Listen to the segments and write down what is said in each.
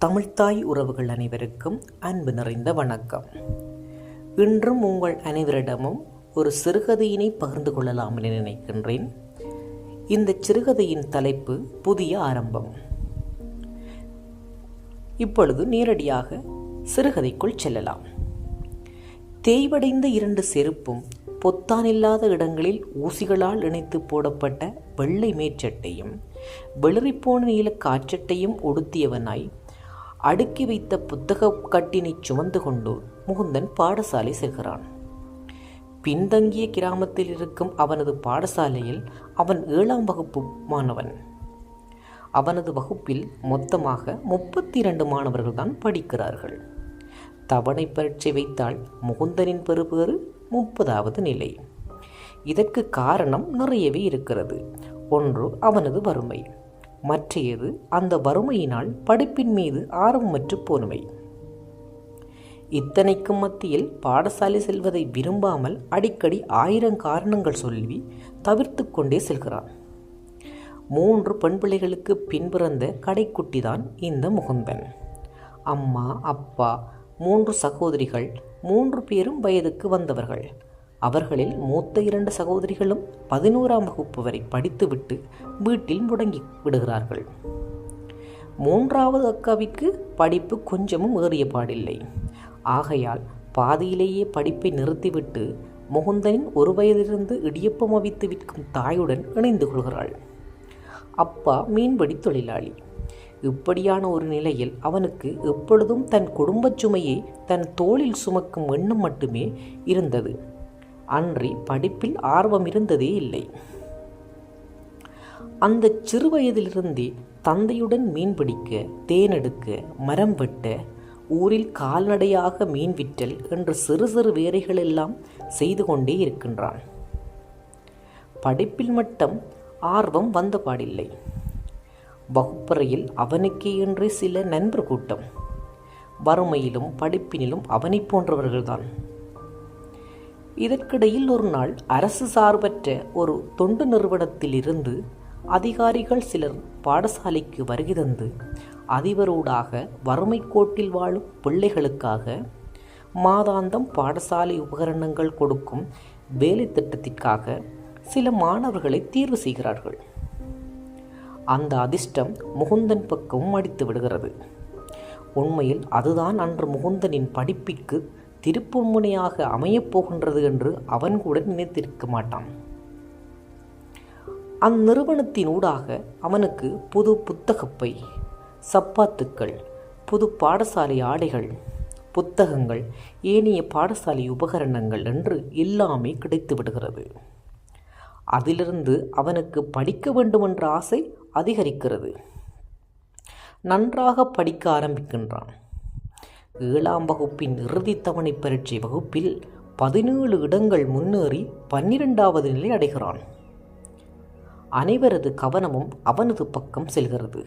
தமிழ்த்தாய் உறவுகள் அனைவருக்கும் அன்பு நிறைந்த வணக்கம். இன்றும் உங்கள் அனைவரிடமும் ஒரு சிறுகதையினை பகிர்ந்து கொள்ளலாம் என நினைக்கின்றேன். இந்த சிறுகதையின் தலைப்பு புதிய ஆரம்பம். இப்பொழுது நேரடியாக சிறுகதைக்குள் செல்லலாம். தேய்வடைந்த 2 செருப்பும் பொத்தானில்லாத இடங்களில் ஊசிகளால் இணைத்து போடப்பட்ட வெள்ளை மேற்சட்டையும் வெளிறிப்போன நீல காற்றட்டையும் உடுத்தியவனாய் அடுக்கி வைத்த புத்தக கட்டினை சுமந்து கொண்டு முகுந்தன் பாடசாலை செல்கிறான். பின்தங்கிய கிராமத்தில் இருக்கும் அவனது பாடசாலையில் அவன் 7ஆம் வகுப்பு மாணவன். அவனது வகுப்பில் மொத்தமாக 32 மாணவர்கள் தான் படிக்கிறார்கள். தவணை பரீட்சை வைத்தால் முகுந்தனின் பெறுபேறு 30வது நிலை. இதற்கு காரணம் நிறையவே இருக்கிறது. ஒன்று அவனது வறுமை, மற்றையது அந்த வறுமையினால் படிப்பின் மீது ஆர்வமற்று போனவை. இத்தனைக்கும் மத்தியில் பாடசாலை செல்வதை விரும்பாமல் அடிக்கடி 1000 காரணங்கள் சொல்லி தவிர்த்து கொண்டே செல்கிறான். 3 பெண் பிள்ளைகளுக்கு பின்பிறந்த கடைக்குட்டிதான் இந்த முகுந்தன். அம்மா, அப்பா, 3 சகோதரிகள், 3 பேரும் வயதுக்கு வந்தவர்கள். அவர்களில் மூத்த 2 சகோதரிகளும் 11ஆம் வகுப்பு வரை படித்துவிட்டு வீட்டில் முடங்கி விடுகிறார்கள். 3வது அக்காவிற்கு படிப்பு கொஞ்சமும் ஏறிய பாடில்லை. ஆகையால் பாதியிலேயே படிப்பை நிறுத்திவிட்டு முகுந்தனின் 1 வயதிலிருந்து இடியப்பம் அவித்து விற்கும் தாயுடன் இணைந்து கொள்கிறாள். அப்பா மீன்பிடி தொழிலாளி. இப்படியான ஒரு நிலையில் அவனுக்கு எப்பொழுதும் தன் குடும்பச் சுமையை தன் தோளில் சுமக்கும் எண்ணம் மட்டுமே இருந்தது. அன்றி படிப்பில் ஆர்வம் இருந்ததே இல்லை. அந்த சிறு வயதிலிருந்தே தந்தையுடன் மீன் பிடிக்க, தேனெடுக்க, மரம் வெட்ட, ஊரில் கால்நடையாக மீன் விற்றல் என்று சிறு சிறு வேலைகள் எல்லாம் செய்து கொண்டே இருக்கின்றான். படிப்பில் மட்டும் ஆர்வம் வந்த பாடில்லை. வகுப்பறையில் அவனுக்கே என்று சில நண்பர் கூட்டம். வறுமையிலும் படிப்பினிலும் அவனை போன்றவர்கள்தான். இதற்கிடையில் ஒரு நாள் அரசு சார்பற்ற ஒரு தொண்டு நிறுவனத்தில் இருந்து அதிகாரிகள் சிலர் பாடசாலைக்கு வருகை தந்து அதிபரூடாக வறுமை கோட்டில் வாழும் பிள்ளைகளுக்காக மாதாந்தம் பாடசாலை உபகரணங்கள் கொடுக்கும் வேலை திட்டத்திற்காக சில மாணவர்களை தேர்வு செய்கிறார்கள். அந்த அதிர்ஷ்டம் முகுந்தன் பக்கமும் அடித்து விடுகிறது. உண்மையில் அதுதான் அன்று முகுந்தனின் படிப்பிற்கு திருப்பு முனையாக அமையப்போகின்றது என்று அவன் கூட நினைத்திருக்க மாட்டான். அந்நிறுவனத்தின் ஊடாக அவனுக்கு புது புத்தகப்பை, சப்பாத்துக்கள், புது பாடசாலை ஆடைகள், புத்தகங்கள், ஏனைய பாடசாலை உபகரணங்கள் என்று எல்லாமே கிடைத்து விடுகிறது. அதிலிருந்து அவனுக்கு படிக்க வேண்டுமென்ற ஆசை அதிகரிக்கிறது. நன்றாக படிக்க ஆரம்பிக்கின்றான். 7ஆம் வகுப்பின் இறுதி தவணை பரீட்சை வகுப்பில் 17 இடங்கள் முன்னேறி 12வது நிலை அடைகிறான். அனைவரது கவனமும் அவனது பக்கம் செல்கிறது.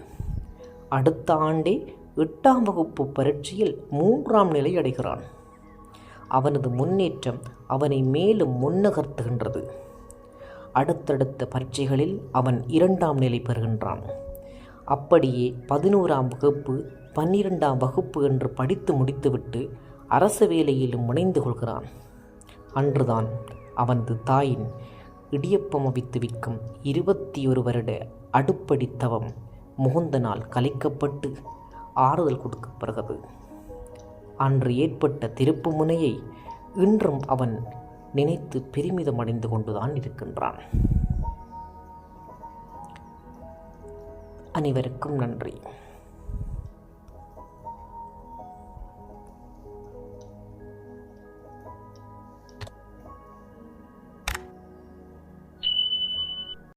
அடுத்த ஆண்டே 8ஆம் வகுப்பு பரீட்சையில் 3ஆம் நிலை அடைகிறான். அவனது முன்னேற்றம் அவனை மேலும் முன்னகர்த்துகின்றது. அடுத்தடுத்த பரீட்சைகளில் அவன் 2ஆம் நிலை பெறுகின்றான். அப்படியே 11ஆம் வகுப்பு, 12ஆம் வகுப்பு என்று படித்து முடித்துவிட்டு அரசு வேலையிலும் இணைந்து கொள்கிறான். அன்றுதான் அவனது தாயின் இடியப்பம் அவித்து விற்கும் 21 வருட அடுப்படி தவம் முகுந்தனால் கலைக்கப்பட்டு ஆறுதல் கொடுக்கப்படுகிறது. அன்று ஏற்பட்ட திருப்பு முனையை இன்றும் அவன் நினைத்து பெருமிதம் அடைந்து கொண்டுதான் இருக்கின்றான். அனைவருக்கும் நன்றி.